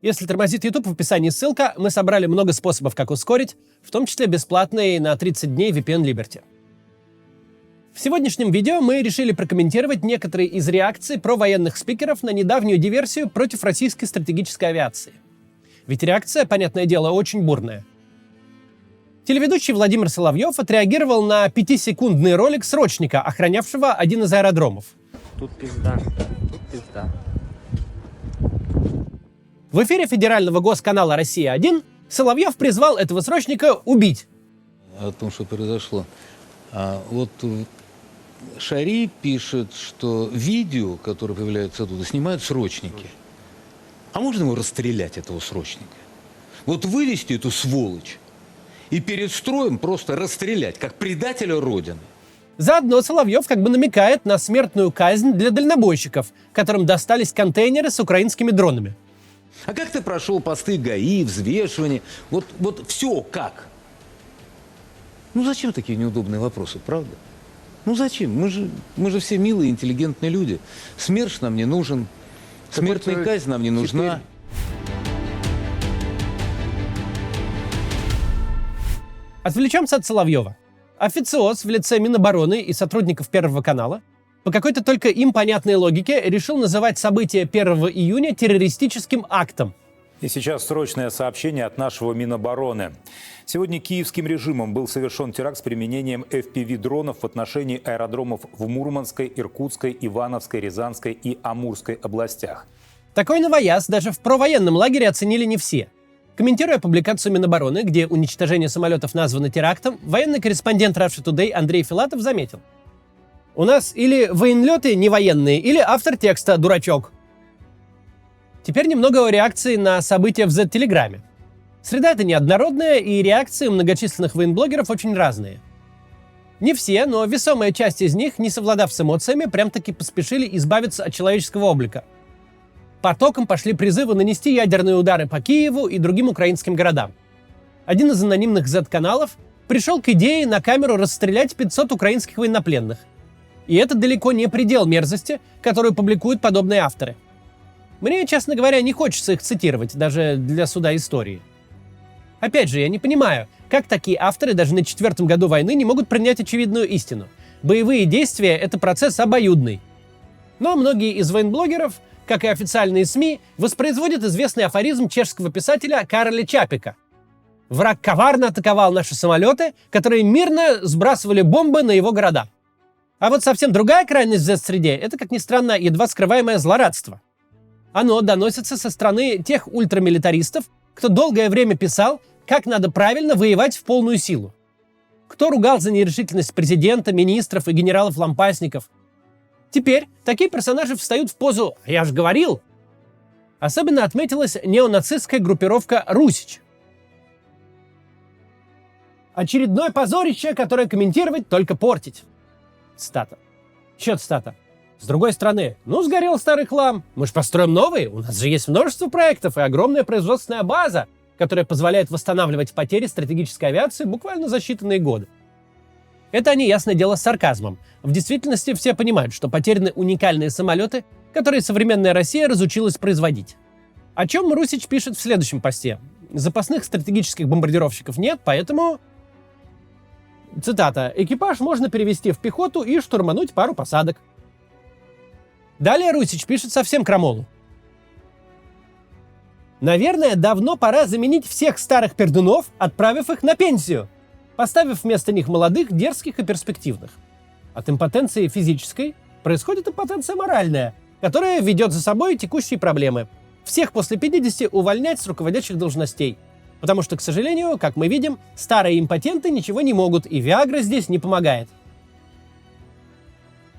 Если тормозит YouTube, в описании ссылка. Мы собрали много способов, как ускорить, в том числе бесплатный на 30 дней VPN Liberty. В сегодняшнем видео мы решили прокомментировать некоторые из реакций провоенных спикеров на недавнюю диверсию против российской стратегической авиации. Ведь реакция, понятное дело, очень бурная. Телеведущий Владимир Соловьев отреагировал на 5-секундный ролик срочника, охранявшего один из аэродромов. Тут пизда, тут пизда. В эфире федерального госканала «Россия-1» Соловьев призвал этого срочника убить. О том, что произошло. Вот Шари пишет, что видео, которое появляется оттуда, снимают срочники. А можно его расстрелять, этого срочника? Вот вывести эту сволочь и перед строем просто расстрелять, как предателя Родины. Заодно Соловьев как бы намекает на смертную казнь для дальнобойщиков, которым достались контейнеры с украинскими дронами. А как ты прошел посты ГАИ, взвешивание? Вот все как? Ну зачем такие неудобные вопросы, правда? Ну зачем? Мы же все милые, интеллигентные люди. СМЕРШ нам не нужен, смертная казнь нам не нужна. Отвлечемся от Соловьева. Официоз в лице Минобороны и сотрудников Первого канала по какой-то только им понятной логике решил называть событие 1 июня террористическим актом. И сейчас срочное сообщение от нашего Минобороны. Сегодня киевским режимом был совершен теракт с применением FPV-дронов в отношении аэродромов в Мурманской, Иркутской, Ивановской, Рязанской и Амурской областях. Такой новояз даже в провоенном лагере оценили не все. Комментируя публикацию Минобороны, где уничтожение самолетов названо терактом, военный корреспондент Russia Today Андрей Филатов заметил: «У нас или военлеты не военные, или автор текста дурачок». Теперь немного о реакции на события в Z-телеграме. Среда эта неоднородная, и реакции многочисленных военблогеров очень разные. Не все, но весомая часть из них, не совладав с эмоциями, прям-таки поспешили избавиться от человеческого облика. Потоком пошли призывы нанести ядерные удары по Киеву и другим украинским городам. Один из анонимных Z-каналов пришел к идее на камеру расстрелять 500 украинских военнопленных. И это далеко не предел мерзости, которую публикуют подобные авторы. Мне, честно говоря, не хочется их цитировать, даже для суда истории. Опять же, я не понимаю, как такие авторы даже на 4-м году войны не могут принять очевидную истину. Боевые действия — это процесс обоюдный. Но многие из военблогеров, как и официальные СМИ, воспроизводят известный афоризм чешского писателя Кароля Чапека. «Враг коварно атаковал наши самолеты, которые мирно сбрасывали бомбы на его города». А вот совсем другая крайность в Z-среде — это, как ни странно, едва скрываемое злорадство. Оно доносится со стороны тех ультрамилитаристов, кто долгое время писал, как надо правильно воевать в полную силу. Кто ругал за нерешительность президента, министров и генералов-лампасников. Теперь такие персонажи встают в позу «я ж говорил». Особенно отметилась неонацистская группировка «Русич». Очередное позорище, которое комментировать, только портить. Цитата. Еще цитата. С другой стороны, сгорел старый хлам, мы же построим новый, у нас же есть множество проектов и огромная производственная база, которая позволяет восстанавливать потери стратегической авиации буквально за считанные годы. Это они, ясное дело, с сарказмом. В действительности все понимают, что потеряны уникальные самолеты, которые современная Россия разучилась производить. О чем Русич пишет в следующем посте. Запасных стратегических бомбардировщиков нет, поэтому... Цитата. «Экипаж можно перевести в пехоту и штурмануть пару посадок». Далее Русич пишет совсем крамолу. «Наверное, давно пора заменить всех старых пердунов, отправив их на пенсию, поставив вместо них молодых, дерзких и перспективных. От импотенции физической происходит импотенция моральная, которая ведет за собой текущие проблемы. Всех после 50 увольнять с руководящих должностей. Потому что, к сожалению, как мы видим, старые импотенты ничего не могут, и Виагра здесь не помогает».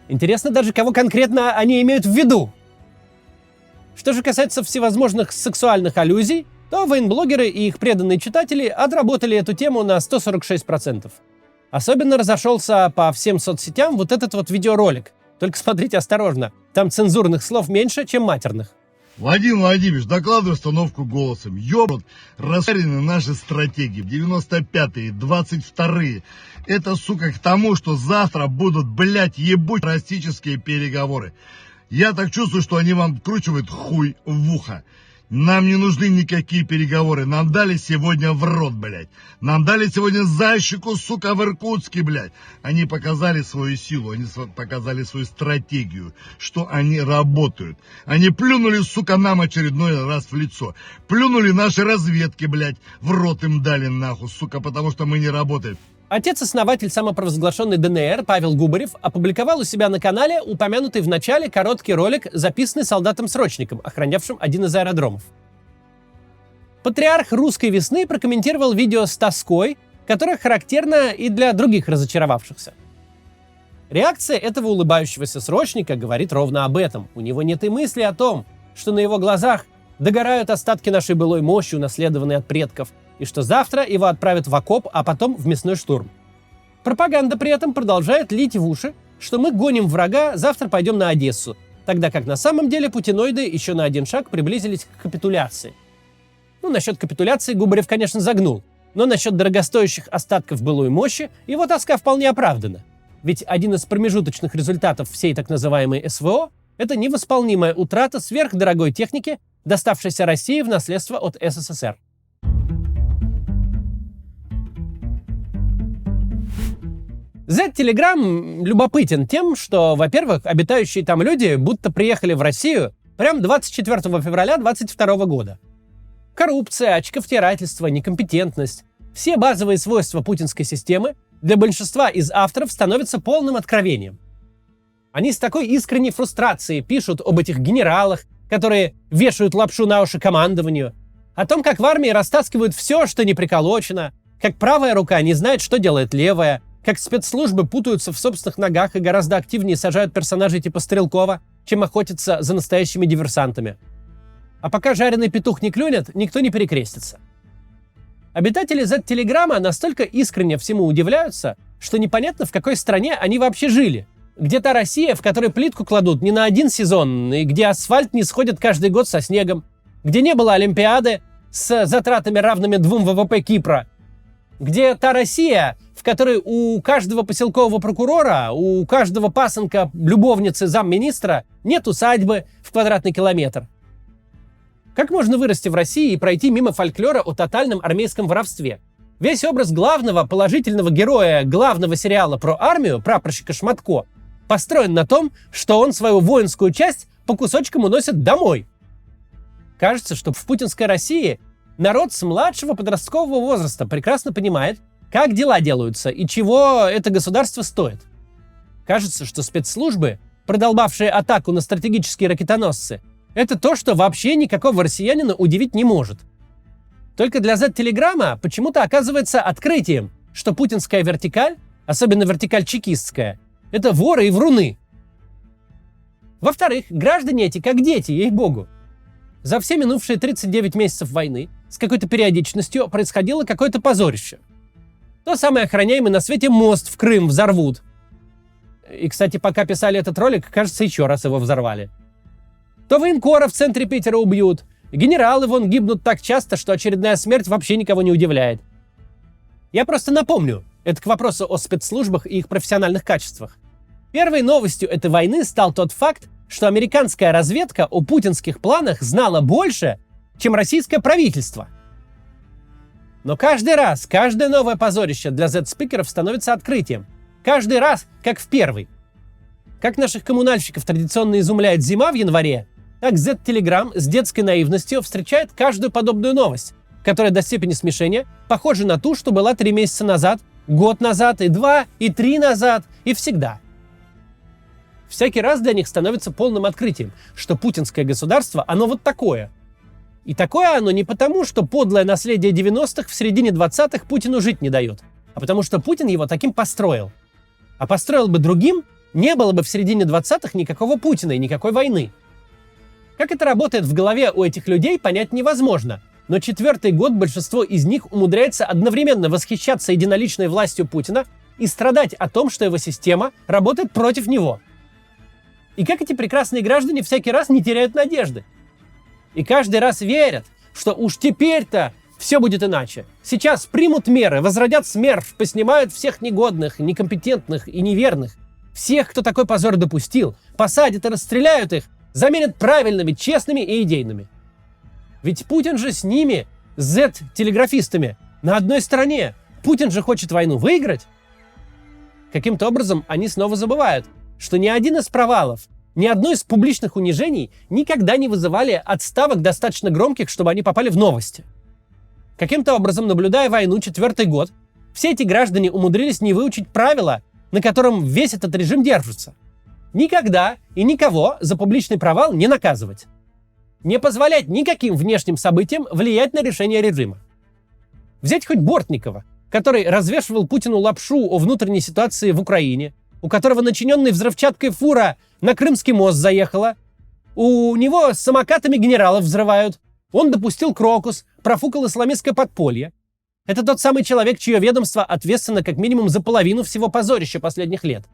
Интересно даже, кого конкретно они имеют в виду. Что же касается всевозможных сексуальных аллюзий, то военблогеры и их преданные читатели отработали эту тему на 146%. Особенно разошелся по всем соцсетям вот этот вот видеоролик. Только смотрите осторожно, там цензурных слов меньше, чем матерных. Владимир Владимирович, докладываю установку голосом. Ёбнут расшарены наши стратегии. 95-е, 22-е. Это, сука, к тому, что завтра будут, блядь, ебуть террористические переговоры. Я так чувствую, что они вам вкручивают хуй в ухо. Нам не нужны никакие переговоры. Нам дали сегодня в рот, блядь. Нам дали сегодня за щеку, сука, в Иркутске, блядь. Они показали свою силу, они показали свою стратегию, что они работают. Они плюнули, сука, нам очередной раз в лицо. Плюнули наши разведки, блядь, в рот им дали, нахуй, сука, потому что мы не работаем. Отец-основатель самопровозглашенной ДНР Павел Губарев опубликовал у себя на канале упомянутый в начале короткий ролик, записанный солдатом-срочником, охранявшим один из аэродромов. Патриарх русской весны прокомментировал видео с тоской, которая характерна и для других разочаровавшихся. Реакция этого улыбающегося срочника говорит ровно об этом. У него нет и мысли о том, что на его глазах догорают остатки нашей былой мощи, унаследованной от предков, и что завтра его отправят в окоп, а потом в мясной штурм. Пропаганда при этом продолжает лить в уши, что мы гоним врага, завтра пойдем на Одессу, тогда как на самом деле путиноиды еще на один шаг приблизились к капитуляции. Насчет капитуляции Губарев, конечно, загнул, но насчет дорогостоящих остатков былой мощи его тоска вполне оправдана. Ведь один из промежуточных результатов всей так называемой СВО – это невосполнимая утрата сверхдорогой техники, доставшейся России в наследство от СССР. Z-Telegram любопытен тем, что, во-первых, обитающие там люди будто приехали в Россию прямо 24 февраля 2022 года. Коррупция, очковтирательство, некомпетентность – все базовые свойства путинской системы для большинства из авторов становятся полным откровением. Они с такой искренней фрустрацией пишут об этих генералах, которые вешают лапшу на уши командованию, о том, как в армии растаскивают все, что не приколочено, как правая рука не знает, что делает левая, как спецслужбы путаются в собственных ногах и гораздо активнее сажают персонажей типа Стрелкова, чем охотятся за настоящими диверсантами. А пока жареный петух не клюнет, никто не перекрестится. Обитатели Z-Телеграма настолько искренне всему удивляются, что непонятно, в какой стране они вообще жили. Где та Россия, в которой плитку кладут не на один сезон, и где асфальт не сходит каждый год со снегом, где не было Олимпиады с затратами, равными 2 ВВП Кипра, где та Россия, в которой у каждого поселкового прокурора, у каждого пасынка любовницы замминистра нет усадьбы в квадратный километр. Как можно вырасти в России и пройти мимо фольклора о тотальном армейском воровстве? Весь образ главного положительного героя главного сериала про армию, прапорщика Шматко, построен на том, что он свою воинскую часть по кусочкам уносит домой. Кажется, что в путинской России народ с младшего подросткового возраста прекрасно понимает, как дела делаются и чего это государство стоит. Кажется, что спецслужбы, продолбавшие атаку на стратегические ракетоносцы, это то, что вообще никакого россиянина удивить не может. Только для Z-Телеграма почему-то оказывается открытием, что путинская вертикаль, особенно вертикаль чекистская, это воры и вруны. Во-вторых, граждане эти как дети, ей-богу. За все минувшие 39 месяцев войны с какой-то периодичностью происходило какое-то позорище. То самый охраняемый на свете мост в Крым взорвут. И, кстати, пока писали этот ролик, кажется, еще раз его взорвали. То военкора в центре Питера убьют. Генералы вон гибнут так часто, что очередная смерть вообще никого не удивляет. Я просто напомню, это к вопросу о спецслужбах и их профессиональных качествах. Первой новостью этой войны стал тот факт, что американская разведка о путинских планах знала больше, чем российское правительство. Но каждый раз, каждое новое позорище для Z-спикеров становится открытием. Каждый раз, как в первый. Как наших коммунальщиков традиционно изумляет зима в январе, так Z-Telegram с детской наивностью встречает каждую подобную новость, которая до степени смешения похожа на ту, что была 3 месяца назад, год назад, и 2, и 3 назад, и всегда. Всякий раз для них становится полным открытием, что путинское государство, оно вот такое. И такое оно не потому, что подлое наследие 90-х в середине 20-х Путину жить не дает, а потому что Путин его таким построил. А построил бы другим, не было бы в середине 20-х никакого Путина и никакой войны. Как это работает в голове у этих людей, понять невозможно. Но 4-й год большинство из них умудряется одновременно восхищаться единоличной властью Путина и страдать о том, что его система работает против него. И как эти прекрасные граждане всякий раз не теряют надежды. И каждый раз верят, что уж теперь-то все будет иначе. Сейчас примут меры, возродят СМЕРШ, поснимают всех негодных, некомпетентных и неверных. Всех, кто такой позор допустил, посадят и расстреляют их, заменят правильными, честными и идейными. Ведь Путин же с ними, с Z-телеграфистами, на одной стороне. Путин же хочет войну выиграть. Каким-то образом они снова забывают, что ни один из провалов, ни одно из публичных унижений никогда не вызывали отставок достаточно громких, чтобы они попали в новости. Каким-то образом, наблюдая войну 4-й год, все эти граждане умудрились не выучить правила, на котором весь этот режим держится. Никогда и никого за публичный провал не наказывать. Не позволять никаким внешним событиям влиять на решение режима. Взять хоть Бортникова, который развешивал Путину лапшу о внутренней ситуации в Украине, у которого начиненный взрывчаткой фура на Крымский мост заехала, у него с самокатами генералов взрывают, он допустил крокус, профукал исламистское подполье. Это тот самый человек, чье ведомство ответственно как минимум за половину всего позорища последних лет.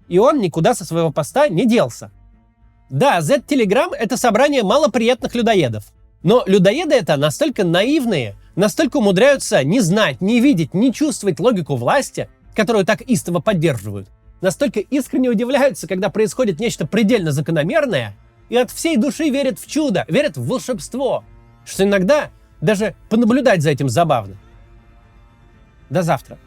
И он никуда со своего поста не делся. Да, Z-Telegram — это собрание малоприятных людоедов. Но людоеды это настолько наивные, настолько умудряются не знать, не видеть, не чувствовать логику власти, которую так истово поддерживают, настолько искренне удивляются, когда происходит нечто предельно закономерное, и от всей души верят в чудо, верят в волшебство, что иногда даже понаблюдать за этим забавно. До завтра.